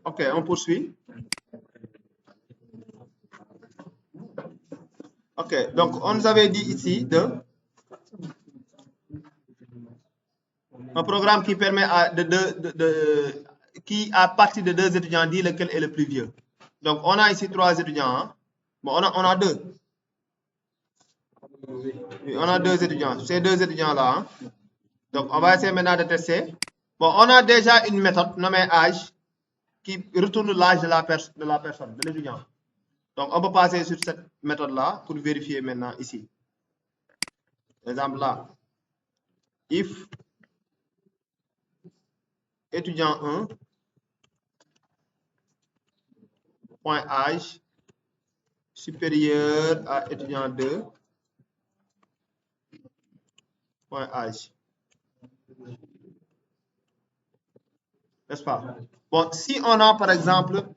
Ok, on poursuit. Ok, donc on nous avait dit ici un programme qui permet qui à partir de 2 étudiants dit lequel est le plus vieux. Donc on a ici 3 étudiants. Hein? Bon, on a 2. Oui, on a 2 étudiants. Ces 2 étudiants-là. Hein? Donc on va essayer maintenant de tester. Bon, on a déjà une méthode nommée âge qui retourne l'âge de la personne, de l'étudiant. Donc on peut passer sur cette méthode-là pour vérifier maintenant ici. Exemple là. If étudiant 1 point âge supérieur à étudiant 2 point âge. N'est-ce pas? Bon, si on a par exemple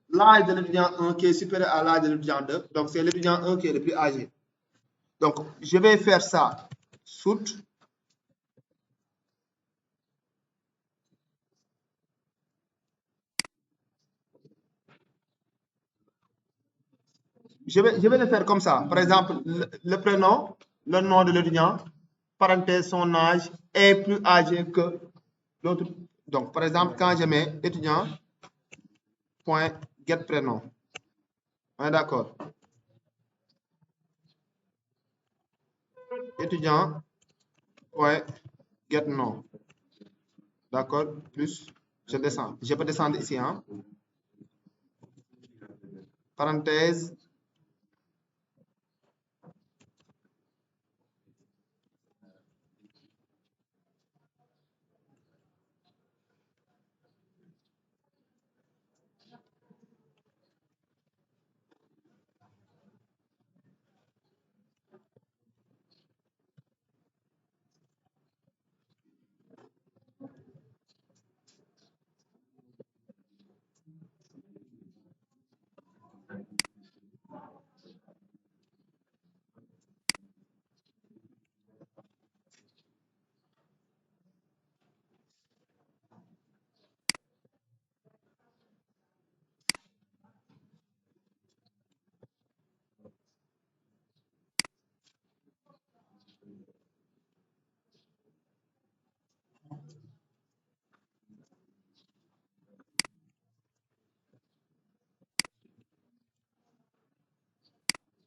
l'âge de l'étudiant 1 qui est supérieur à l'âge de l'étudiant 2, donc c'est l'étudiant 1 qui est le plus âgé. Donc je vais faire ça sous je vais le faire comme ça. Par exemple, le prénom, le nom de l'étudiant, parenthèse, son âge est plus âgé que l'autre. Donc, par exemple, quand je mets étudiant, point, get prénom. On est d'accord. Étudiant, point, get nom. D'accord. Plus, je descends. Je peux descendre ici. Hein? Parenthèse.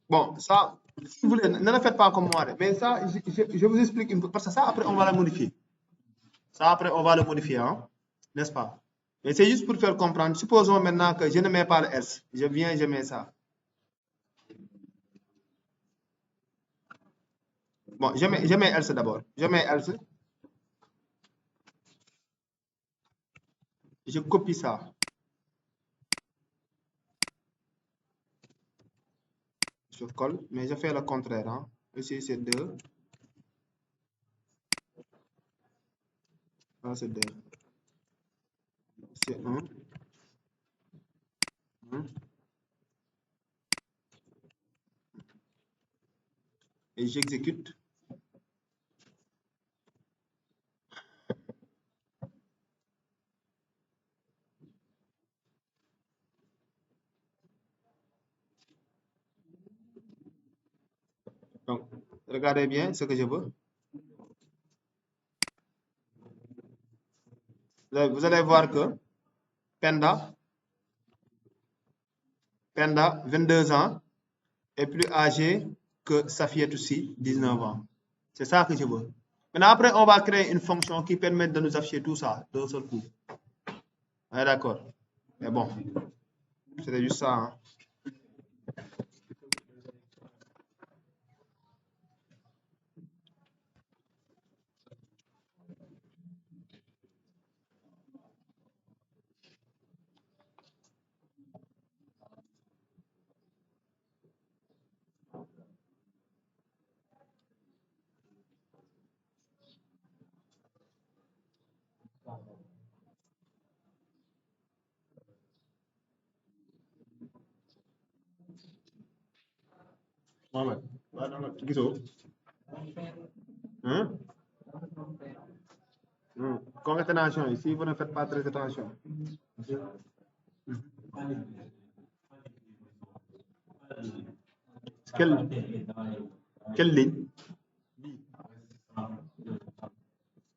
Bon, ça, si vous voulez, ne le faites pas comme moi. Mais ça, je vous explique une peu. Parce que ça, après, on va le modifier. Ça, après, on va le modifier. Hein? N'est-ce pas? Mais c'est juste pour faire comprendre. Supposons maintenant que je ne mets pas le else. Je viens, je mets ça. Bon, je mets else d'abord. Je mets else. Je copie ça. Je colle, mais je fais le contraire. Hein. Ici, c'est 2. Là, c'est 2. C'est 1. Et j'exécute. Donc, regardez bien ce que je veux. Vous allez voir que Penda, 22 ans, est plus âgé que Safia Toussi, 19 ans. C'est ça que je veux. Maintenant, après, on va créer une fonction qui permet de nous afficher tout ça d'un seul coup. On est d'accord? Mais bon, c'était juste ça. Hein. Mohamed, gisoo. Hein? Concaténation ici, vous ne faites pas très attention. Quelle ligne?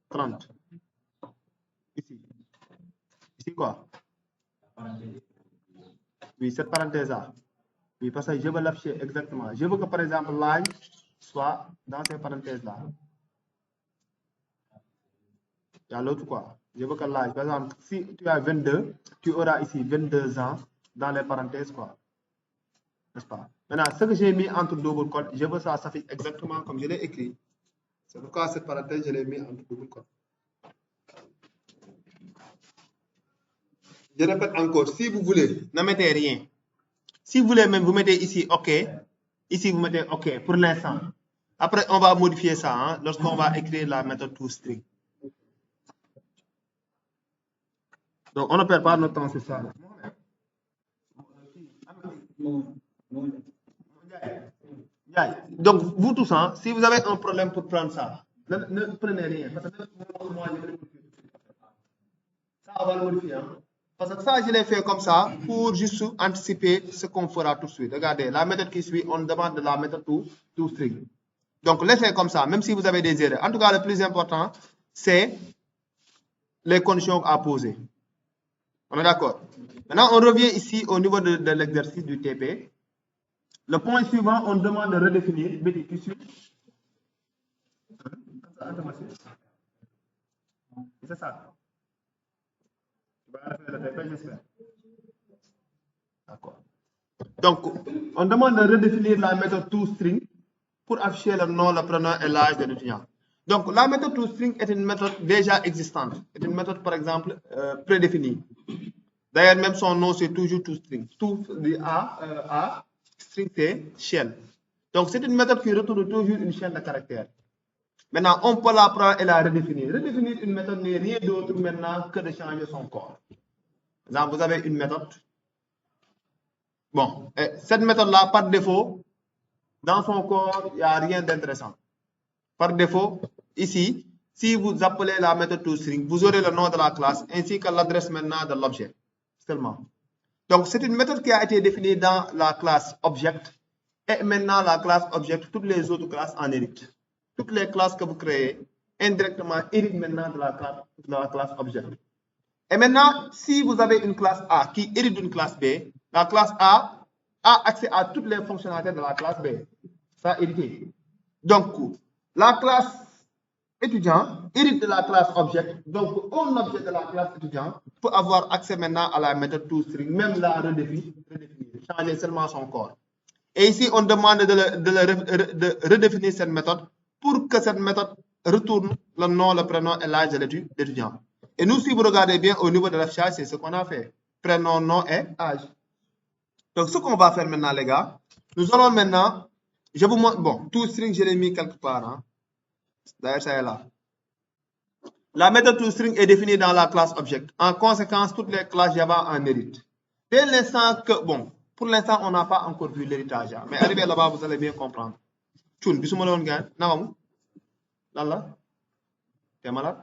30. Ici. Ici quoi? Oui, cette parenthèse-là. Oui, parce que je veux l'afficher exactement. Je veux que par exemple l'âge soit dans ces parenthèses-là. Il y a l'autre quoi. Je veux que l'âge, par exemple, si tu as 22, tu auras ici 22 ans dans les parenthèses quoi. N'est-ce pas? Maintenant, ce que j'ai mis entre double code, je veux ça s'affiche exactement comme je l'ai écrit. C'est pourquoi cette parenthèse, je l'ai mis entre double code. Je répète encore, si vous voulez, ne mettez rien. Si vous voulez même, vous mettez ici OK. Ici, vous mettez OK pour l'instant. Après, on va modifier ça hein, lorsqu'on va écrire la méthode toString. Donc, on ne perd pas notre temps sur ça. Donc, vous tous, hein, si vous avez un problème pour prendre ça, ne prenez rien. Parce que moi, je vais ça, on va le modifier. Hein. Parce que ça, je l'ai fait comme ça pour juste anticiper ce qu'on fera tout de suite. Regardez, la méthode qui suit, on demande de la méthode toString. Donc, laissez comme ça, même si vous avez des erreurs. En tout cas, le plus important, c'est les conditions à poser. On est d'accord? Maintenant, on revient ici au niveau de l'exercice du TP. Le point suivant, on demande de redéfinir. C'est ça. D'accord. Donc, on demande de redéfinir la méthode toString pour afficher le nom, le prénom et l'âge de l'étudiant. Donc, la méthode toString est une méthode déjà existante. C'est une méthode, par exemple, prédéfinie. D'ailleurs, même son nom, c'est toujours toString. Tout A, string, c'est shell. Donc, c'est une méthode qui retourne toujours une chaîne de caractères. Maintenant, on peut la prendre et la redéfinir. Redéfinir une méthode n'est rien d'autre maintenant que de changer son corps. Exemple, vous avez une méthode. Bon, cette méthode-là, par défaut, dans son corps, il n'y a rien d'intéressant. Par défaut, ici, si vous appelez la méthode toString, vous aurez le nom de la classe ainsi que l'adresse maintenant de l'objet. Seulement. Donc, c'est une méthode qui a été définie dans la classe object. Et maintenant, la classe object, toutes les autres classes en héritent. Toutes les classes que vous créez, indirectement, héritent maintenant de la classe object. Et maintenant, si vous avez une classe A qui hérite d'une classe B, la classe A a accès à toutes les fonctionnalités de la classe B. Ça a hérité. Donc, la classe étudiant hérite de la classe object. Donc, un objet de la classe étudiant peut avoir accès maintenant à la méthode toString, même la redéfinir, changer seulement son corps. Et ici, on demande de redéfinir cette méthode pour que cette méthode retourne le nom, le prénom et l'âge de l'étudiant. Et nous, si vous regardez bien au niveau de l'affichage, c'est ce qu'on a fait. Prénom, nom et âge. Donc, ce qu'on va faire maintenant, les gars, nous allons maintenant, je vous montre, bon, toString, je l'ai mis quelque part. Hein. D'ailleurs, ça est là. La méthode toString est définie dans la classe object. En conséquence, toutes les classes Java en héritent. Dès l'instant que, bon, pour l'instant, on n'a pas encore vu l'héritage. Mais arrivé là-bas, vous allez bien comprendre. Tchoun, bisous, malon, gars. Navam. Lala. T'es malade?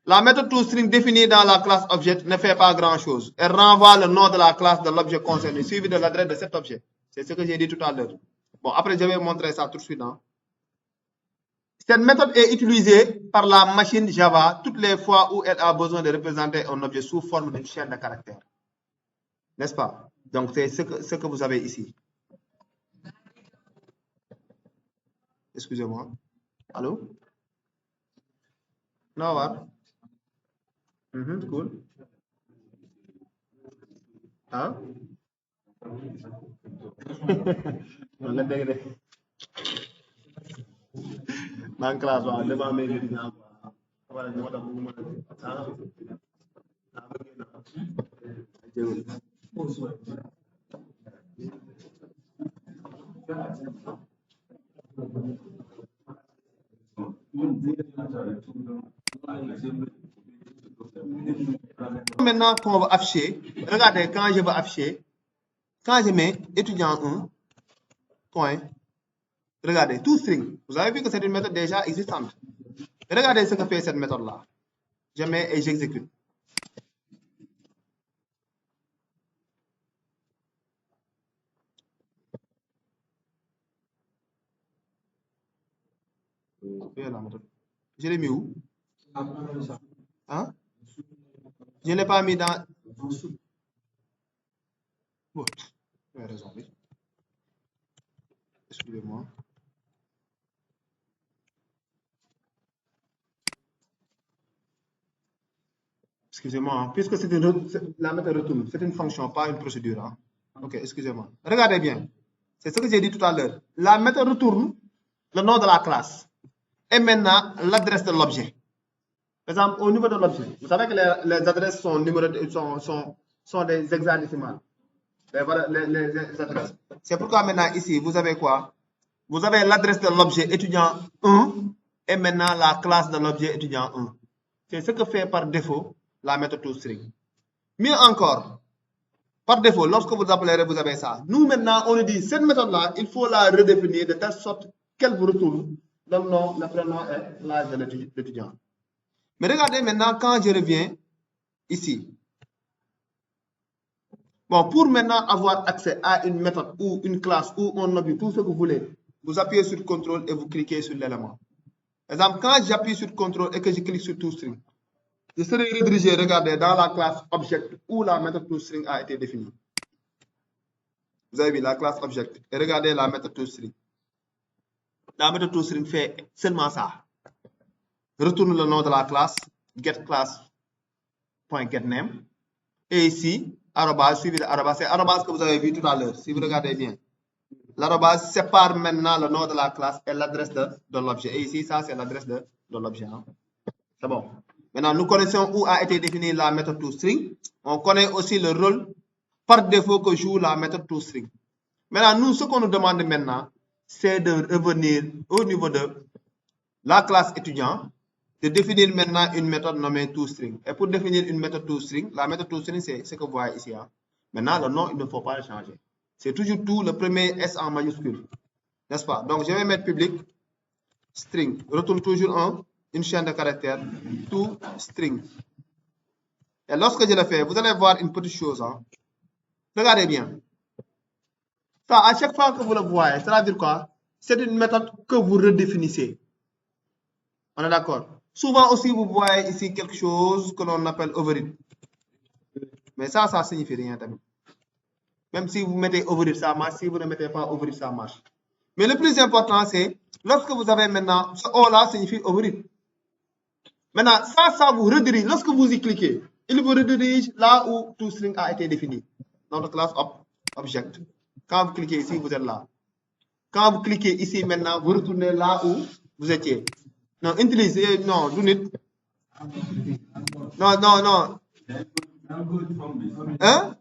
La méthode toString définie dans la classe object ne fait pas grand-chose. Elle renvoie le nom de la classe de l'objet concerné, suivi de l'adresse de cet objet. C'est ce que j'ai dit tout à l'heure. Bon, après, je vais vous montrer ça tout de suite. Hein. Cette méthode est utilisée par la machine Java toutes les fois où elle a besoin de représenter un objet sous forme d'une chaîne de caractères. N'est-ce pas? Donc, c'est ce que vous avez ici. Excusez-moi. Allô? No, what? Cool. Hein? Dans classe waaw devant mes étudiants wala ñu tax bu mëna maintenant qu'on va afficher, regardez quand je vais afficher, quand je mets étudiant 1 point Regardez, toString. Vous avez vu que c'est une méthode déjà existante. Regardez ce que fait cette méthode-là. Je mets et j'exécute. Je l'ai mis où? Hein? Je ne l'ai pas mis dans... Bon, vous avez raison, oui. Excusez-moi. Excusez-moi, puisque c'est la méthode retourne, c'est une fonction, pas une procédure. Hein? Ok, excusez-moi. Regardez bien. C'est ce que j'ai dit tout à l'heure. La méthode retourne le nom de la classe et maintenant l'adresse de l'objet. Par exemple, au niveau de l'objet, vous savez que les adresses sont des hexadécimales. Les adresses. C'est pourquoi maintenant ici, vous avez quoi? Vous avez l'adresse de l'objet étudiant 1 et maintenant la classe de l'objet étudiant 1. C'est ce que fait par défaut la méthode toString. Mieux encore, par défaut, lorsque vous appellerez, vous avez ça. Nous, maintenant, on nous dit, cette méthode-là, il faut la redéfinir de telle sorte qu'elle vous retourne le nom, le prénom et l'âge de l'étudiant. Mais regardez maintenant, quand je reviens ici. Bon, pour maintenant avoir accès à une méthode ou une classe ou un objet, tout ce que vous voulez, vous appuyez sur CTRL et vous cliquez sur l'élément. Par exemple, quand j'appuie sur CTRL et que je clique sur toString, je serai redirigé, regardez, dans la classe object où la méthode toString a été définie. Vous avez vu la classe object et regardez la méthode toString. La méthode toString fait seulement ça. Retourne le nom de la classe, getClass.getName. Et ici, arrobas, suivi de arrobas, c'est arrobas que vous avez vu tout à l'heure, si vous regardez bien. L'arrobas sépare maintenant le nom de la classe et l'adresse de l'objet. Et ici, ça, c'est l'adresse de l'objet. Hein. C'est bon. Maintenant, nous connaissons où a été définie la méthode toString. On connaît aussi le rôle par défaut que joue la méthode toString. Maintenant, nous, ce qu'on nous demande maintenant, c'est de revenir au niveau de la classe étudiant, de définir maintenant une méthode nommée toString. Et pour définir une méthode toString, la méthode toString, c'est ce que vous voyez ici. Hein. Maintenant, le nom, il ne faut pas le changer. C'est toujours tout, le premier S en majuscule. N'est-ce pas? Donc, je vais mettre public, string. Retourne toujours une chaîne de caractères, toString. Et lorsque je le fais, vous allez voir une petite chose. Hein. Regardez bien. Ça, à chaque fois que vous le voyez, ça veut dire quoi? C'est une méthode que vous redéfinissez. On est d'accord? Souvent aussi, vous voyez ici quelque chose que l'on appelle override. Mais ça signifie rien. Même si vous mettez override, ça marche. Si vous ne mettez pas override, ça marche. Mais le plus important, c'est lorsque vous avez maintenant, ce O-là signifie override. Maintenant, ça vous redirige. Lorsque vous y cliquez, il vous redirige là où toString a été défini. Dans la classe object. Quand vous cliquez ici, vous êtes là. Quand vous cliquez ici maintenant, vous retournez là où vous étiez. Non, utilisez, non, do it. Non. Hein?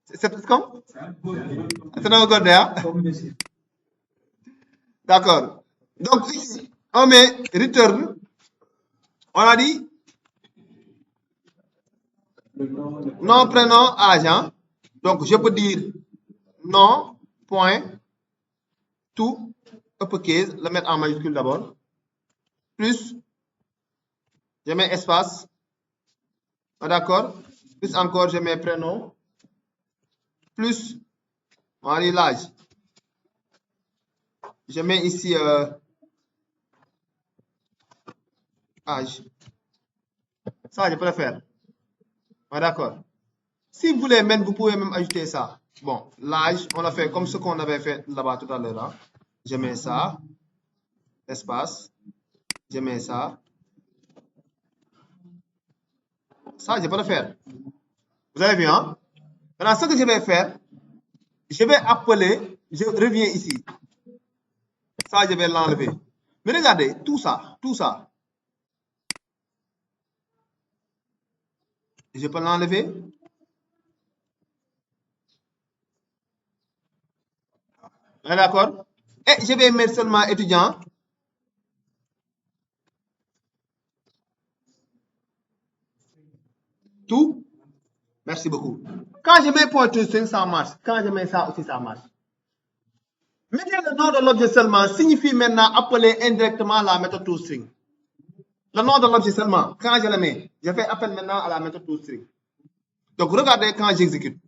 C'est comme? C'est un code là. D'accord. Donc ici, on met return. On a dit nom, prénom, agent. Donc je peux dire nom, point, tout, uppercase, le mettre en majuscule d'abord. Plus, je mets espace. D'accord? Plus encore, je mets prénom. Plus, on dit l'âge. Je mets ici âge. Ça, je peux le faire. D'accord. Si vous voulez même, vous pouvez même ajouter ça. Bon, l'âge, on l'a fait comme ce qu'on avait fait là-bas tout à l'heure. Hein. Je mets ça. Espace. Je mets ça. Ça, je peux le faire. Vous avez vu, hein? Maintenant, ce que je vais faire, je vais appeler, je reviens ici. Ça, je vais l'enlever. Mais regardez, tout ça. Je peux l'enlever. D'accord? Et je vais mettre seulement étudiant. Tout. Merci beaucoup. Quand je mets point toString, ça marche. Quand je mets ça aussi, ça marche. Mettez le nom de l'objet seulement signifie maintenant appeler indirectement la méthode toString. Le nom de l'objet seulement, quand je le mets, je fais appel maintenant à la méthode toString. Donc regardez quand j'exécute.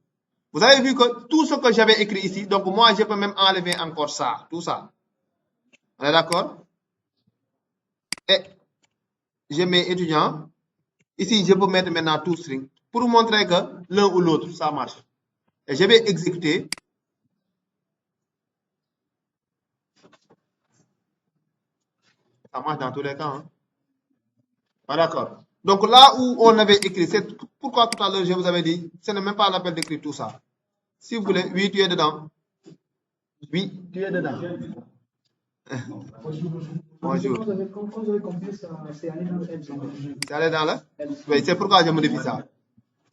Vous avez vu que tout ce que j'avais écrit ici, donc moi je peux même enlever encore ça, tout ça. On est d'accord? Et je mets étudiant. Ici, je peux mettre maintenant toString pour vous montrer que l'un ou l'autre, ça marche. Et je vais exécuter. Ça marche dans tous les cas. Hein? Ah, d'accord. Donc là où on avait écrit, c'est pourquoi tout à l'heure je vous avais dit, ce n'est même pas l'appel d'écrire tout ça. Si vous voulez, oui, tu es dedans. Oui, tu es dedans. Bonjour. Quand vous avez compris ça, c'est aller dans L. C'est aller dans là? Oui, c'est pourquoi je modifie ça.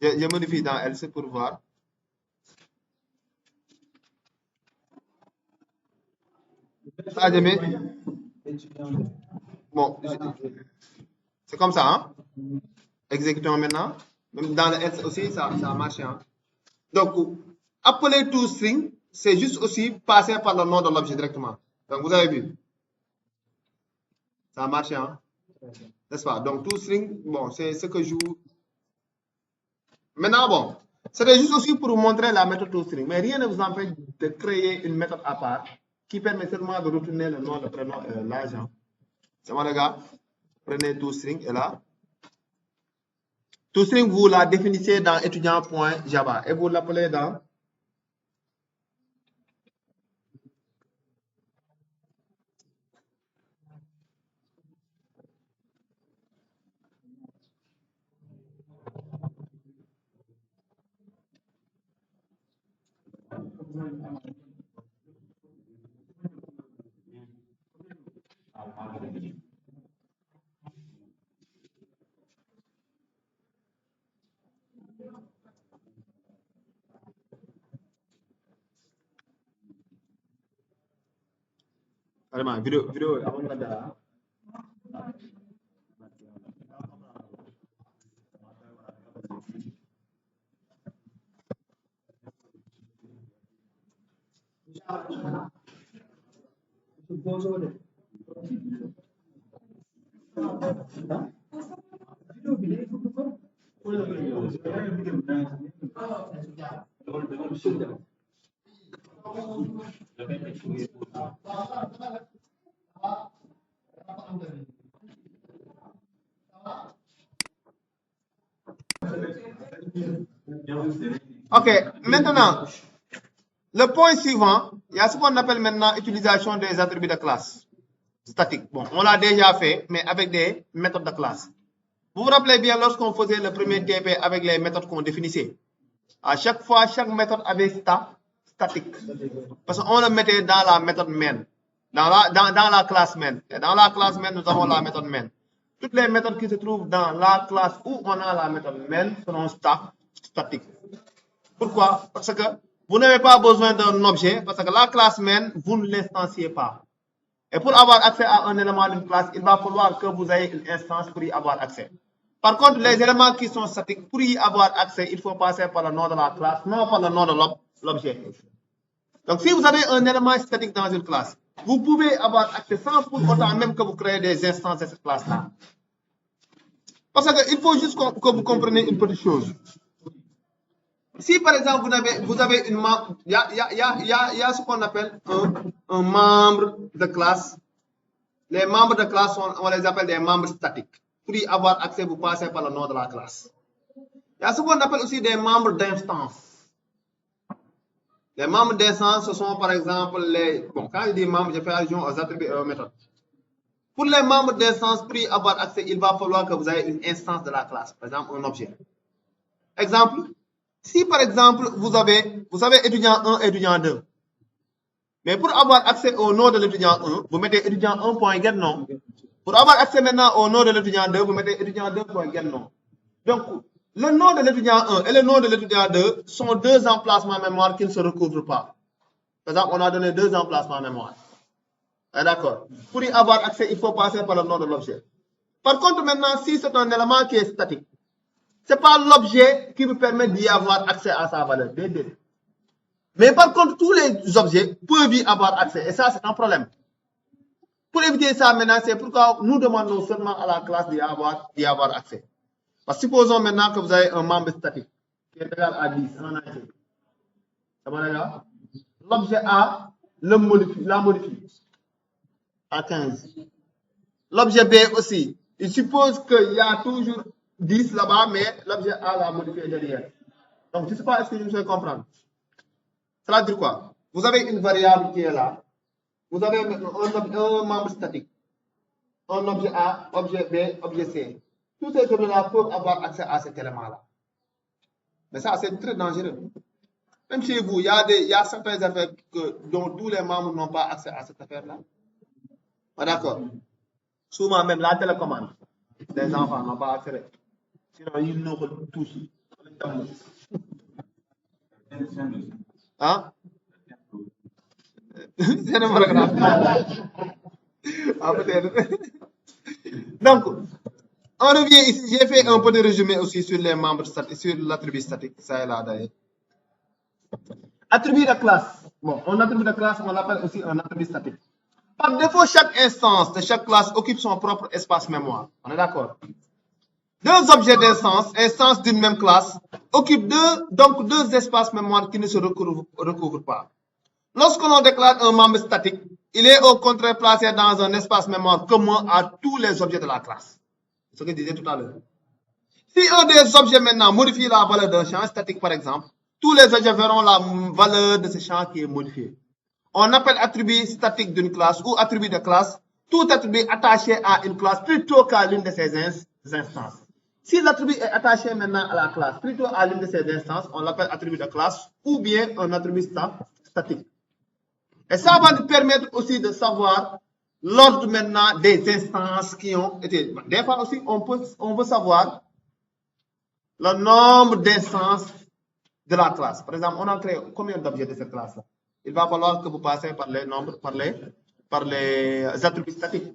Je modifie dans L, c'est pour voir. Ça, je mets. Bon, c'est comme ça, hein? Exécutons maintenant. Même dans le S aussi, ça marche. Hein? Donc, appeler toString, c'est juste aussi passer par le nom de l'objet directement. Donc, vous avez vu. Ça marche, hein? N'est-ce pas? Donc, toString, bon, c'est ce que je joue. Maintenant, bon, c'était juste aussi pour vous montrer la méthode toString. Mais rien ne vous empêche de créer une méthode à part qui permet seulement de retourner le nom, le prénom et l'agent. C'est bon, les gars? Prenez toString et là. toString, vous la définissez dans étudiant.java et vous l'appelez dans vraiment vidéo avant nga dara. Ok, maintenant, le point suivant, il y a ce qu'on appelle maintenant utilisation des attributs de classe statique. Bon, on l'a déjà fait, mais avec des méthodes de classe. Vous vous rappelez bien lorsqu'on faisait le premier TP avec les méthodes qu'on définissait. À chaque fois, chaque méthode avait statique. Parce qu'on le mettait dans la méthode main, dans la classe main. Et dans la classe main, nous avons la méthode main. Toutes les méthodes qui se trouvent dans la classe où on a la méthode main seront statiques. Pourquoi? Parce que vous n'avez pas besoin d'un objet, parce que la classe main, vous ne l'instanciez pas. Et pour avoir accès à un élément d'une classe, il va falloir que vous ayez une instance pour y avoir accès. Par contre, les éléments qui sont statiques, pour y avoir accès, il faut passer par le nom de la classe, non par le nom de l'objet. Donc, si vous avez un élément statique dans une classe, vous pouvez avoir accès sans pour autant même que vous créez des instances de cette classe-là. Parce qu'il faut juste que vous compreniez une petite chose. Si par exemple vous avez une membre, il y a ce qu'on appelle un membre de classe. Les membres de classe, on les appelle des membres statiques. Pour y avoir accès, vous passez par le nom de la classe. Il y a ce qu'on appelle aussi des membres d'instance. Les membres d'instance, ce sont par exemple les... Bon, quand je dis membres, je fais allusion aux attributs et aux méthodes. Pour les membres d'instance, pour y avoir accès, il va falloir que vous ayez une instance de la classe, par exemple un objet. Exemple, si par exemple vous avez étudiant 1 et étudiant 2, mais pour avoir accès au nom de l'étudiant 1, vous mettez étudiant 1.getNom. Pour avoir accès maintenant au nom de l'étudiant 2, vous mettez étudiant 2.getNom. Donc, le nom de l'étudiant 1 et le nom de l'étudiant 2 sont deux emplacements mémoire qui ne se recouvrent pas. Par exemple, on a donné deux emplacements mémoire. D'accord. Pour y avoir accès, il faut passer par le nom de l'objet. Par contre, maintenant, si c'est un élément qui est statique, ce n'est pas l'objet qui vous permet d'y avoir accès à sa valeur. Mais par contre, tous les objets peuvent y avoir accès. Et ça, c'est un problème. Pour éviter ça maintenant, c'est pourquoi nous demandons seulement à la classe d'y avoir accès. Parce que supposons maintenant que vous avez un membre statique qui est égal à 10 en entier. L'objet A la modifie à 15. L'objet B aussi. Il suppose qu'il y a toujours 10 là-bas, mais l'objet A l'a modifié derrière. Donc, je ne sais pas, est-ce que je me fais comprendre? Cela veut dire quoi? Vous avez une variable qui est là. Vous avez un membre statique. Un objet A, objet B, objet C. Tous ces objets-là peuvent avoir accès à cet élément-là. Mais ça, c'est très dangereux. Même chez vous, il y a certaines affaires dont tous les membres n'ont pas accès à cette affaire-là. Ah, d'accord. Souvent, même la télécommande, les enfants n'ont pas accès. Sinon, ils nous touchent. Hein? C'est un programme. Ah, peut-être. Donc, on revient ici. J'ai fait un petit résumé aussi sur les membres statiques, sur l'attribut statique. Ça est là d'ailleurs. Attribut de classe. Bon, un attribut de classe, on l'appelle aussi un attribut statique. Par défaut, chaque instance de chaque classe occupe son propre espace mémoire. On est d'accord? Deux objets instances d'une même classe, occupent donc deux espaces mémoire qui ne se recouvrent pas. Lorsque l'on déclare un membre statique, il est au contraire placé dans un espace mémoire commun à tous les objets de la classe. C'est ce que je disais tout à l'heure. Si un des objets maintenant modifie la valeur d'un champ statique, par exemple, tous les objets verront la valeur de ce champ qui est modifié. On appelle attribut statique d'une classe ou attribut de classe tout attribut attaché à une classe plutôt qu'à l'une de ses instances. Si l'attribut est attaché maintenant à la classe plutôt à l'une de ses instances, on l'appelle attribut de classe ou bien un attribut statique. Et ça va nous permettre aussi de savoir l'ordre maintenant des instances qui ont été. Des fois aussi, on veut savoir le nombre d'instances de la classe. Par exemple, on a créé combien d'objets de cette classe-là? Il va falloir que vous passez par les nombres, par les attributs statiques.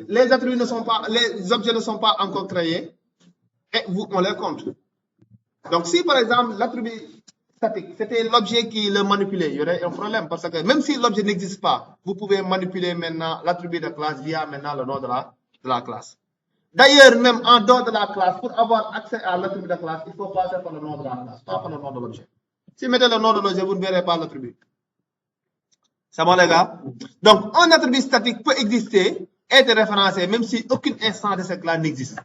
Les attributs ne sont pas, les objets ne sont pas encore créés et on les compte. Donc, si par exemple l'attribut statique, c'était l'objet qui le manipulait, il y aurait un problème parce que même si l'objet n'existe pas, vous pouvez manipuler maintenant l'attribut de classe via maintenant le nom de la classe. D'ailleurs, même en dehors de la classe, pour avoir accès à l'attribut de classe, il faut passer par le nom de la classe, pas par le nom de l'objet. Si vous mettez le nom de l'objet, vous ne verrez pas l'attribut. C'est bon, les gars? Donc, un attribut statique peut exister, être référencé, même si aucune instance de cette classe n'existe.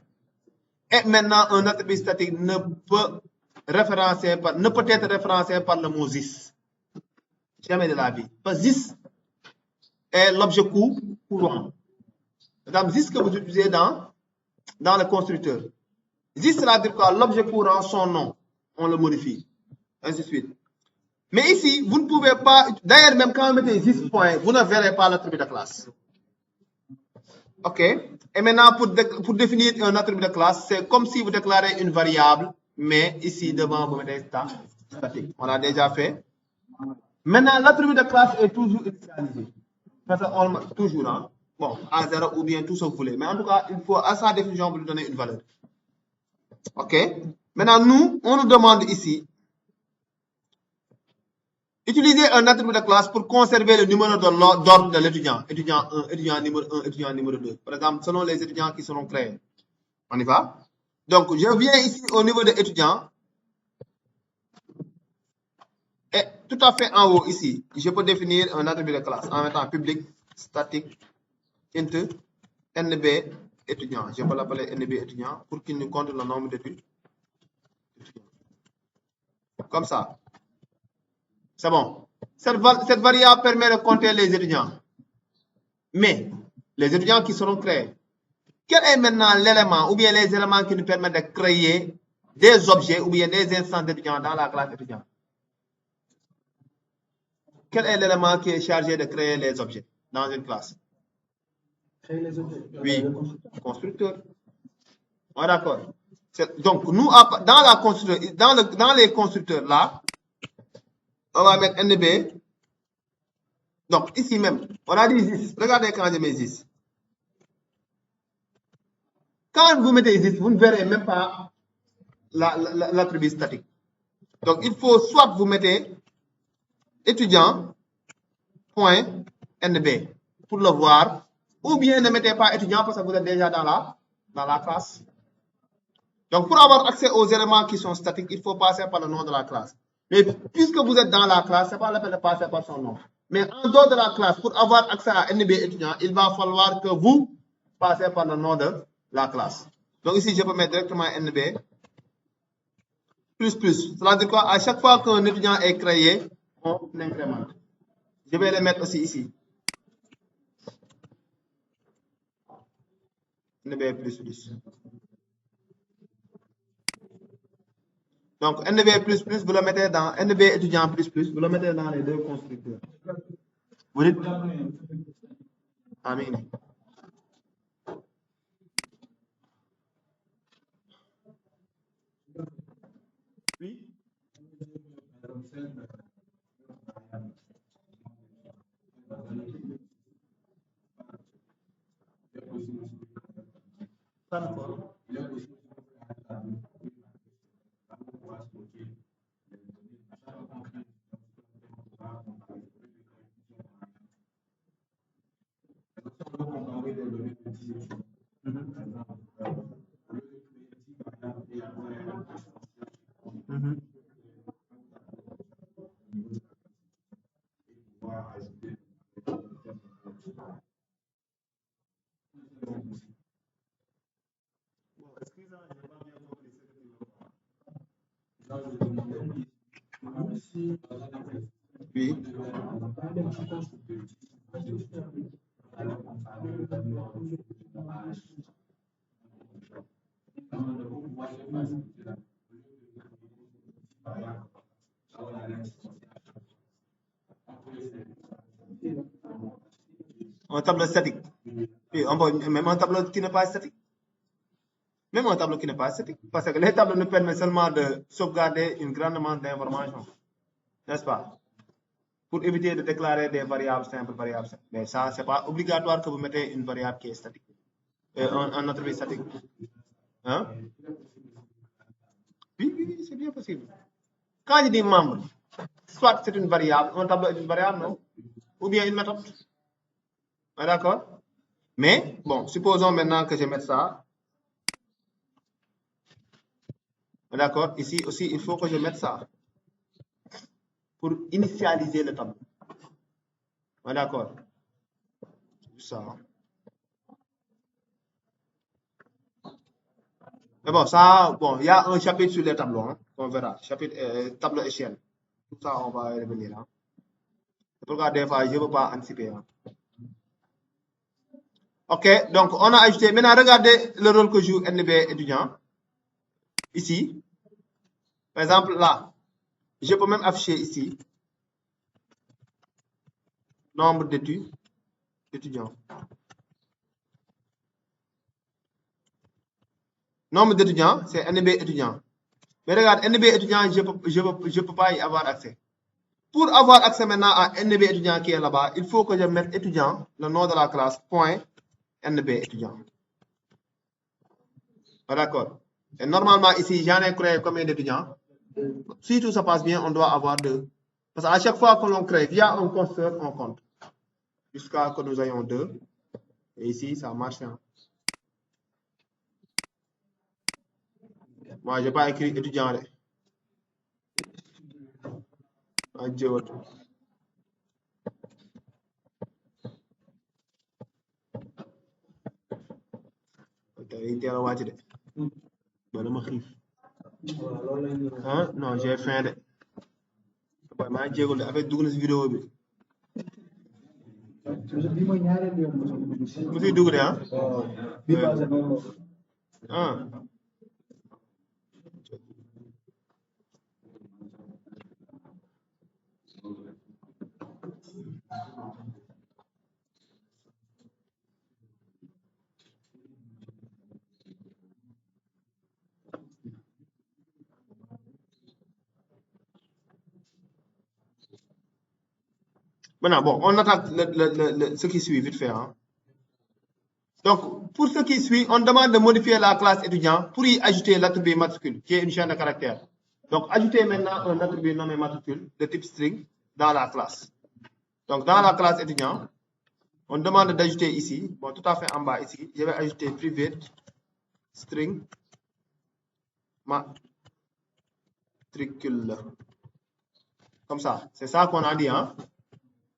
Et maintenant, un attribut statique ne peut être référencé par le mot this. Jamais de la vie. Parce que this est l'objet courant. Par exemple, this que vous utilisez dans le constructeur. This, cela veut dire quoi? L'objet courant, son nom, on le modifie. Ainsi de suite. Mais ici, vous ne pouvez pas, d'ailleurs, même quand vous mettez this point, vous ne verrez pas l'attribut de classe. OK? Et maintenant, pour définir un attribut de classe, c'est comme si vous déclarez une variable, mais ici, devant, vous mettez statique. On l'a déjà fait. Maintenant, l'attribut de classe est toujours initialisé. Toujours, hein? Bon, à 0 ou bien tout ce que vous voulez. Mais en tout cas, il faut à sa définition vous lui donner une valeur. OK? Maintenant, nous, on nous demande ici, utiliser un attribut de classe pour conserver le numéro d'ordre de l'étudiant. Étudiant 1, étudiant numéro 1, étudiant numéro 2. Par exemple, selon les étudiants qui seront créés. On y va? Donc, je viens ici au niveau de étudiant. Et tout à fait en haut, ici, je peux définir un attribut de classe en mettant public, statique, int, nb, étudiant. Je peux l'appeler nb étudiant pour qu'il nous compte le nombre d'étudiants. Comme ça. C'est bon. Cette variable permet de compter les étudiants. Mais, les étudiants qui seront créés, quel est maintenant l'élément ou bien les éléments qui nous permettent de créer des objets ou bien des instances d'étudiants dans la classe étudiante? Quel est l'élément qui est chargé de créer les objets dans une classe? Créer les objets. Oui, constructeur. On est d'accord. Donc, nous, dans les constructeurs là, on va mettre NB. Donc, ici même, on a dit this. Regardez quand je mets this. Quand vous mettez this, vous ne verrez même pas l'attribut statique. Donc, il faut soit vous mettez étudiant point NB pour le voir, ou bien ne mettez pas étudiant parce que vous êtes déjà dans la classe. Donc, pour avoir accès aux éléments qui sont statiques, il faut passer par le nom de la classe. Mais puisque vous êtes dans la classe, ce n'est pas la peine de passer par son nom. Mais en dehors de la classe, pour avoir accès à NB étudiant, il va falloir que vous passez par le nom de la classe. Donc ici, je peux mettre directement NB plus plus. Cela veut dire quoi? À chaque fois qu'un étudiant est créé, on incrémente. Je vais le mettre aussi ici. NB plus plus. Donc, NB plus plus, vous le mettez dans NB étudiant plus plus, vous le mettez dans les deux constructeurs. Vous dites? Amin. Oui. Oui. Un tableau statique. Oui, même un tableau qui n'est pas statique. Même un tableau qui n'est pas statique. Parce que les tableaux nous permettent seulement de sauvegarder une grande masse d'informations. N'est-ce pas? Pour éviter de déclarer des variables simples, Mais ça, ce n'est pas obligatoire que vous mettez une variable qui est statique. Un attribut statique. Hein? Oui, c'est bien possible. Quand je dis membre, soit c'est une variable, un tableau est une variable, non? Ou bien une méthode. D'accord? Mais, bon, supposons maintenant que je mette ça. D'accord? Ici aussi, il faut que je mette ça. Pour initialiser le tableau. D'accord? Ça. Mais bon, ça, bon, il y a un chapitre sur les tableaux, hein, on verra. Chapitre, tableau échelle. Tout ça, on va y revenir. Hein. C'est pourquoi des fois, je ne veux pas anticiper. Hein. Ok, donc on a ajouté. Maintenant, regardez le rôle que joue NB étudiant. Ici. Par exemple, là, je peux même afficher ici. Nombre d'étudiants. Nombre d'étudiants, c'est NB étudiant. Mais regarde, NB étudiant, je peux pas y avoir accès. Pour avoir accès maintenant à NB étudiant qui est là-bas, il faut que je mette étudiant, le nom de la classe, point NB étudiant. D'accord. Et normalement, ici, j'en ai créé combien d'étudiants? Si tout se passe bien, on doit avoir 2. Parce qu'à chaque fois que l'on crée via un constructeur, on compte. Jusqu'à que nous ayons 2. Et ici, ça marche. Hein. Moi, je n'ai pas écrit étudiant. Adieu. Hein? Non, j'ai faim. Avec Douglas vidéo. Monsieur Dougré, hein? Ah. Maintenant, bon, on attaque ce qui suit vite fait. Hein? Donc, pour ce qui suit, on demande de modifier la classe étudiant pour y ajouter l'attribut matricule, qui est une chaîne de caractères. Donc, ajoutez maintenant un attribut nommé matricule de type string dans la classe. Donc, dans la classe étudiant, on demande d'ajouter ici, bon, tout à fait en bas ici, je vais ajouter private string matricule. Comme ça, c'est ça qu'on a dit hein,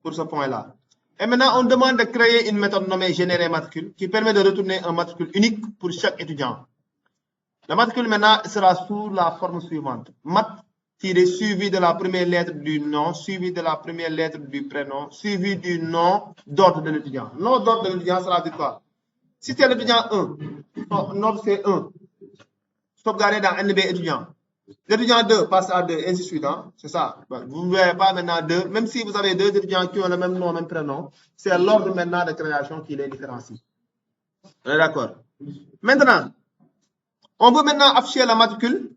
pour ce point-là. Et maintenant, on demande de créer une méthode nommée générer matricule qui permet de retourner un matricule unique pour chaque étudiant. La matricule maintenant sera sous la forme suivante. Mat suivi de la première lettre du nom, suivi de la première lettre du prénom, suivi du nom d'ordre de l'étudiant. Nom d'ordre de l'étudiant sera dit quoi? Si c'est l'étudiant 1, son ordre c'est 1, sauvegardé dans NB étudiant. L'étudiant 2 passe à 2, ainsi de suite. Hein? C'est ça. Vous ne verrez pas maintenant 2, même si vous avez 2 étudiants qui ont le même nom, le même prénom, c'est l'ordre maintenant de création qui les différencie. On est d'accord? Maintenant, on veut maintenant afficher la matricule.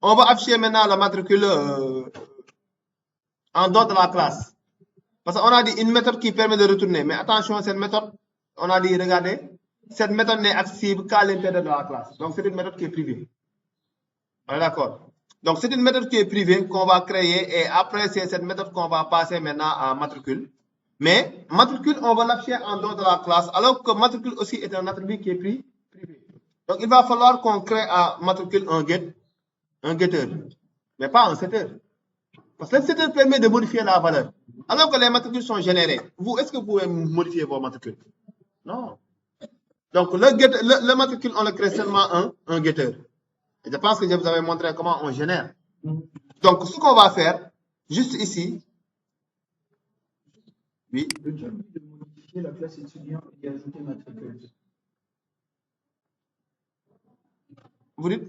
On va afficher maintenant la matricule en dehors de la classe. Parce qu'on a dit une méthode qui permet de retourner. Mais attention, cette méthode, on a dit, regardez, cette méthode n'est accessible qu'à l'intérieur de la classe. Donc, c'est une méthode qui est privée. On est d'accord? Donc, c'est une méthode qui est privée qu'on va créer et après, c'est cette méthode qu'on va passer maintenant à matricule. Mais matricule, on va l'afficher en dehors de la classe, alors que matricule aussi est un attribut qui est privé. Donc, il va falloir qu'on crée à matricule un getter, mais pas un setter. Parce que le setter permet de modifier la valeur. Alors que les matricules sont générées. Vous, est-ce que vous pouvez modifier vos matricules? Non. Donc, le matricule, on le crée seulement un getter. Et je pense que je vous avais montré comment on génère. Donc, ce qu'on va faire, juste ici. Oui. Le job de modifier la classe étudiant et ajouter matricule. Vous dites?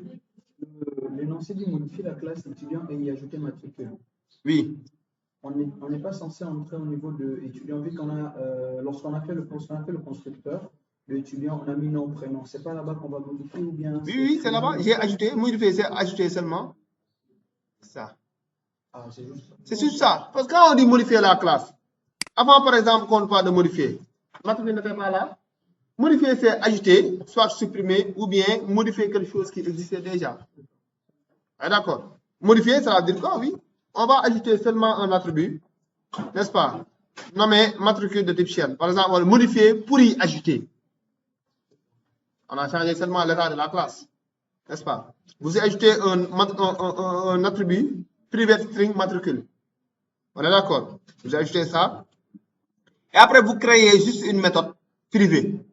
L'énoncé dit modifier la classe étudiant et y ajouter matricule. Oui. On n'est pas censé entrer au niveau de étudiant, vu qu'on a, lorsqu'on a fait le constructeur, le étudiant, on a mis nom, prénom. C'est pas là-bas qu'on va modifier ou bien? Oui, c'est là-bas. J'ai ajouté, modifier, c'est ajouter seulement. Ça. Ah, c'est juste ça. C'est juste ça. Parce que quand on dit modifier la classe, avant par exemple qu'on parle de modifier, matricule n'était pas là. Modifier, c'est ajouter, soit supprimer, ou bien modifier quelque chose qui existait déjà. Ah, d'accord. Modifier, ça veut dire quoi? Oui. On va ajouter seulement un attribut, n'est-ce pas? Nommé matricule de type chaîne. Par exemple, on va le modifier pour y ajouter. On a changé seulement l'état de la classe, n'est-ce pas? Vous ajoutez un attribut private string matricule. On est d'accord? Vous ajoutez ça. Et après, vous créez juste une méthode privée.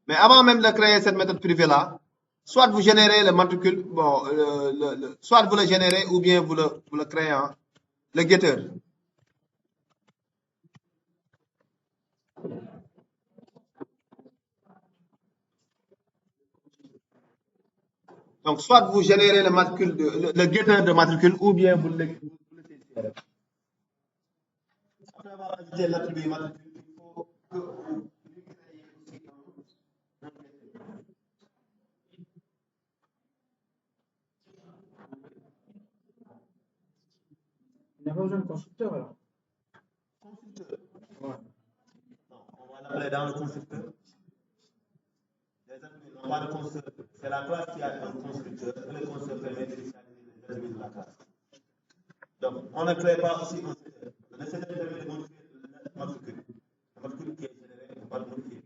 Mais avant même de créer cette méthode privée-là, soit vous générez le matricule, bon, soit vous le générez ou bien vous le créez, hein, le getter. Donc, soit vous générez le matricule, le getter de matricule ou bien vous le saisissez. Après avoir ajouté l'attribut matricule, il faut que vous créez aussi un getter. Il n'y a pas besoin de constructeur alors. Constructeur. Ouais. Non, on va l'appeler dans le constructeur. On va le constructeur. C'est la classe qui a un constructeur. Le constructeur permet d'initialiser les attributs de la classe. Donc, on ne crée pas aussi un setter. Le setter permet de modifier le matricule. Le matricule qui est généré, on va le modifier.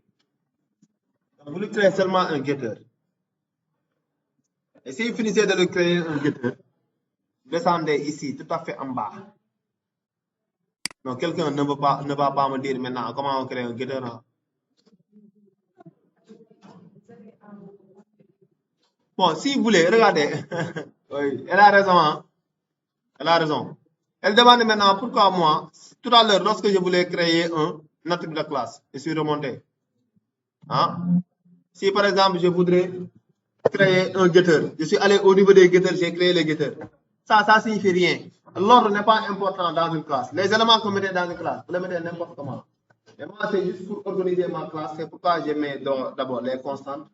Donc, vous lui créez seulement un getter. Et si vous finissez de le créer un getter, descendez ici, tout à fait en bas. Donc, quelqu'un ne va pas me dire maintenant comment on crée un getter. Hein? Bon, si vous voulez, regardez. Oui, elle a raison. Hein? Elle a raison. Elle demande maintenant pourquoi moi, tout à l'heure, lorsque je voulais créer un attribut de classe, je suis remonté. Hein? Si par exemple, je voudrais créer un getter, je suis allé au niveau des getters, j'ai créé les getters. Ça signifie rien. L'ordre n'est pas important dans une classe. Les éléments qu'on met dans une classe, vous les mettez n'importe comment. Et moi, c'est juste pour organiser ma classe. C'est pourquoi je mets d'abord les constantes,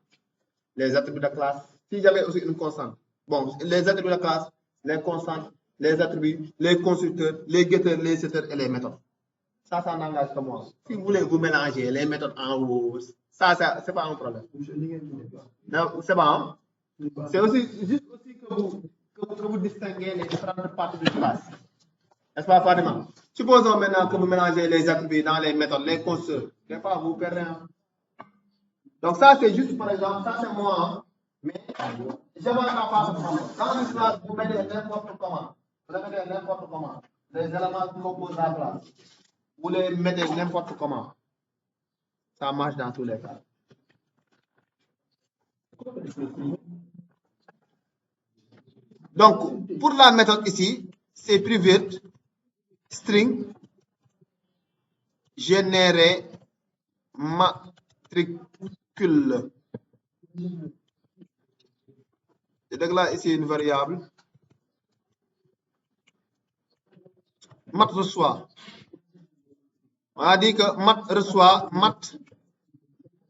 les attributs de classe. Si j'avais aussi une constante, bon, les attributs de classe, les constantes, les attributs, les constructeurs, les getters, les setters et les méthodes. Ça n'engage que moi. Si vous voulez vous mélanger les méthodes en haut, ça c'est pas un problème. C'est bon. C'est aussi juste aussi que vous que vous distinguez les différentes parties d'une classe. N'est-ce pas, Fatima? Supposons maintenant que vous mélangez les attributs dans les méthodes, les constructeurs. Des fois, vous perdez un. Donc, ça, c'est juste, par exemple, ça, c'est moi. Hein. Mais, je vais en faire dans une classe, vous mettez n'importe comment. Vous mettez n'importe comment. Les éléments qui composent la classe. Vous les mettez n'importe comment. Ça marche dans tous les cas. Donc, pour la méthode ici, c'est private string générer matricule. Et donc là, ici, une variable. Mat reçoit. On a dit que mat reçoit mat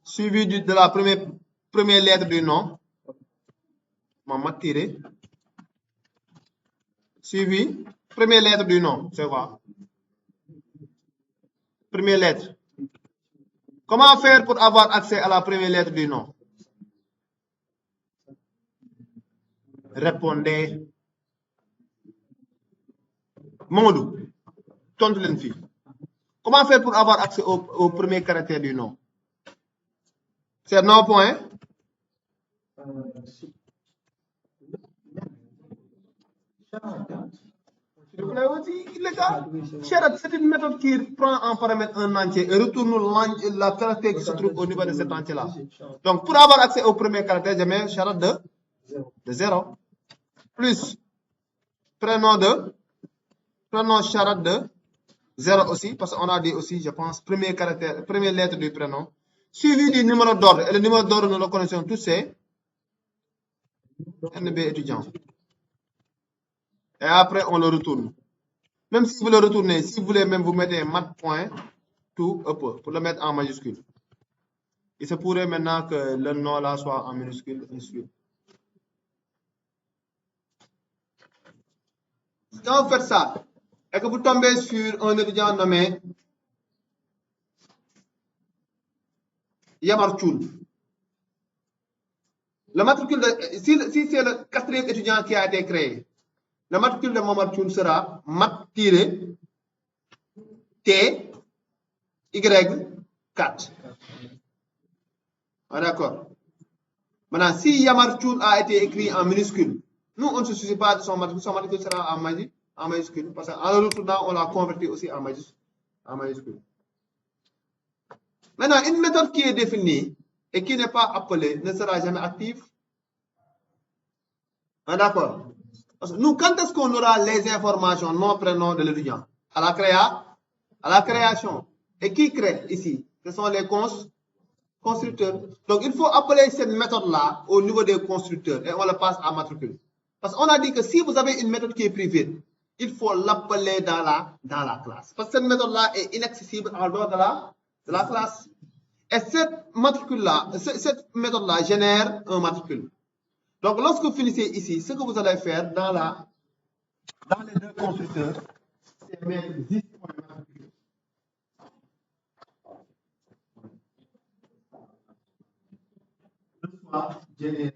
suivi de la première lettre du nom. Mat tiré. Suivi. Première lettre du nom, c'est quoi? Première lettre. Comment faire pour avoir accès à la première lettre du nom? Répondez. Mamadou, tontu leen fii. Comment faire pour avoir accès au premier caractère du nom? C'est non point. S'il vous plaît aussi, les gars. Charat, c'est une méthode qui prend en paramètre un entier et retourne la caractère qui se trouve au niveau de cet entier-là. Donc, pour avoir accès au premier caractère, je mets charat de 0. Plus prénom charat de 0 aussi, parce qu'on a dit aussi, je pense, premier caractère, première lettre du prénom, suivi du numéro d'ordre. Et le numéro d'ordre, nous le connaissons tous, c'est NB étudiant. Et après, on le retourne. Même si vous le retournez, si vous voulez même, vous mettez mat point tout up pour le mettre en majuscule. Il se pourrait maintenant que le nom là soit en minuscule, ainsi de suite. Quand vous faites ça, et que vous tombez sur un étudiant nommé Yamar Choul, le matricule si c'est le 4e étudiant qui a été créé, le matricule de Mamar Choul sera mat-T-Y4. Ah, d'accord. Maintenant, si Yamar Choul a été écrit en minuscule, nous, on ne se soucie pas de son matricule sera en majuscule, parce qu'en le retournant, on l'a converti aussi en majuscule. Maintenant, une méthode qui est définie et qui n'est pas appelée ne sera jamais active. Ah, d'accord. Nous, quand est-ce qu'on aura les informations, nom, prénom de l'étudiant? À la création. Et qui crée ici? Ce sont les constructeurs. Donc, il faut appeler cette méthode-là au niveau des constructeurs et on le passe à matricule. Parce qu'on a dit que si vous avez une méthode qui est privée, il faut l'appeler dans la classe. Parce que cette méthode-là est inaccessible en dehors de la classe. Et cette matricule-là, cette méthode-là génère un matricule. Donc, lorsque vous finissez ici, ce que vous allez faire dans les deux constructeurs, c'est mettre 10 points matricule. Soit générer.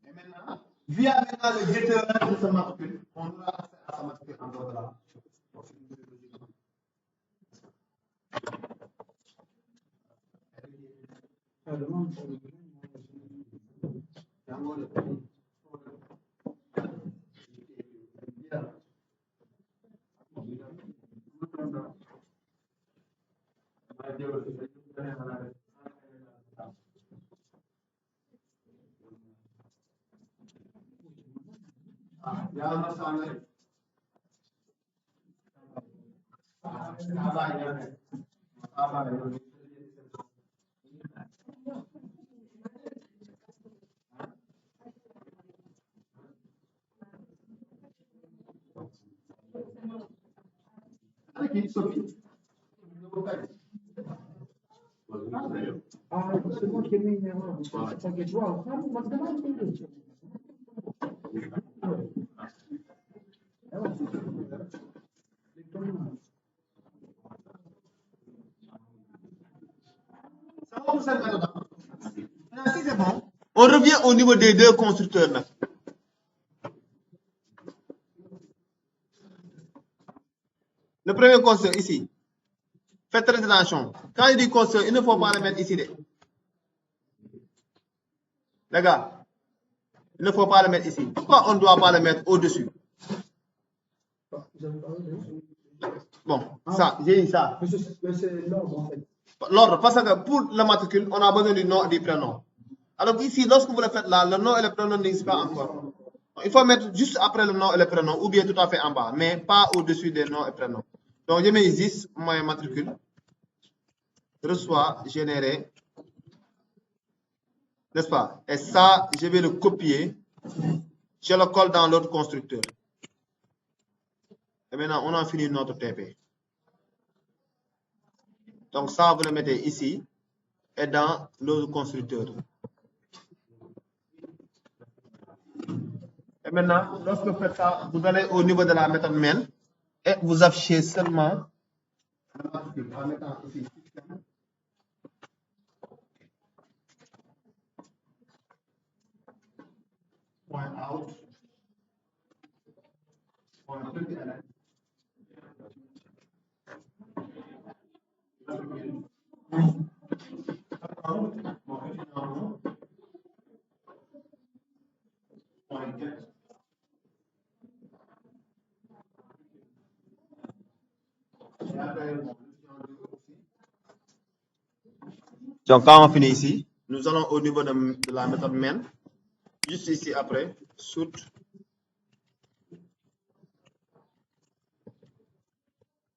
Et maintenant, via maintenant le getter de ce matricule, on aura accès à sa matricule en dehors de la. C'est moi qui ai mis une erreur. T'inquiète pas. vient au niveau des deux constructeurs. Le premier constructeur ici, faites très attention. Quand il dit constructeur, il ne faut pas le mettre ici. Les gars, il ne faut pas le mettre ici. Pourquoi on ne doit pas le mettre au-dessus? Bon, ça, j'ai dit ça. C'est l'ordre en fait. L'ordre, parce que pour le matricule, on a besoin du nom et du prénom. Alors ici, lorsque vous le faites là, le nom et le prénom n'existent pas encore. Il faut mettre juste après le nom et le prénom, ou bien tout à fait en bas, mais pas au-dessus des noms et prénoms. Donc, je mets ici, mon matricule, reçoit, généré, n'est-ce pas? Et ça, je vais le copier, je le colle dans l'autre constructeur. Et maintenant, on a fini notre TP. Donc, ça, vous le mettez ici et dans l'autre constructeur. Et maintenant, lorsque vous faites ça, vous allez au niveau de la méthode main et vous affichez seulement en mettant ici point out, point println. Donc, quand on finit ici, nous allons au niveau de la méthode main. Juste ici après, shoot.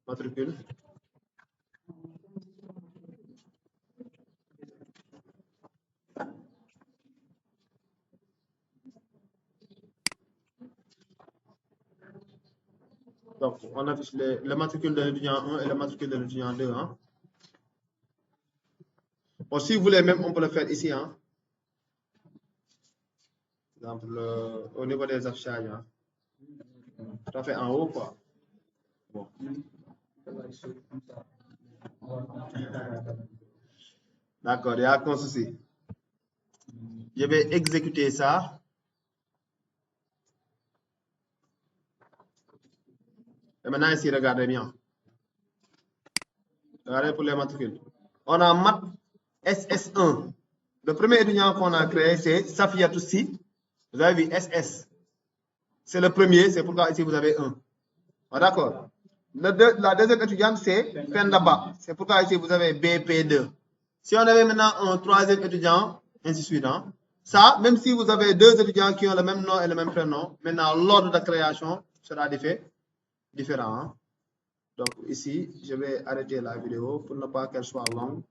Matricule. Donc, on affiche le matricule de l'étudiant 1 et le matricule de l'étudiant 2. Hein. Bon, si vous voulez même, on peut le faire ici. Hein. Par exemple, au niveau des affichages. Hein. Tout à fait en haut, quoi. Bon. D'accord, il n'y a aucun souci. Je vais exécuter ça. Et maintenant, ici, regardez bien. Regardez pour les matricules. On a Math SS1. Le premier étudiant qu'on a créé, c'est Safia Toussi. Vous avez vu SS. C'est le premier, c'est pourquoi ici vous avez 1. D'accord. La deuxième étudiante, c'est Pendaba. C'est pourquoi ici vous avez BP2. Si on avait maintenant un troisième étudiant, ainsi de suite. Hein, ça, même si vous avez deux étudiants qui ont le même nom et le même prénom, maintenant l'ordre de création sera différent. Hein. Donc ici, je vais arrêter la vidéo pour ne pas qu'elle soit longue.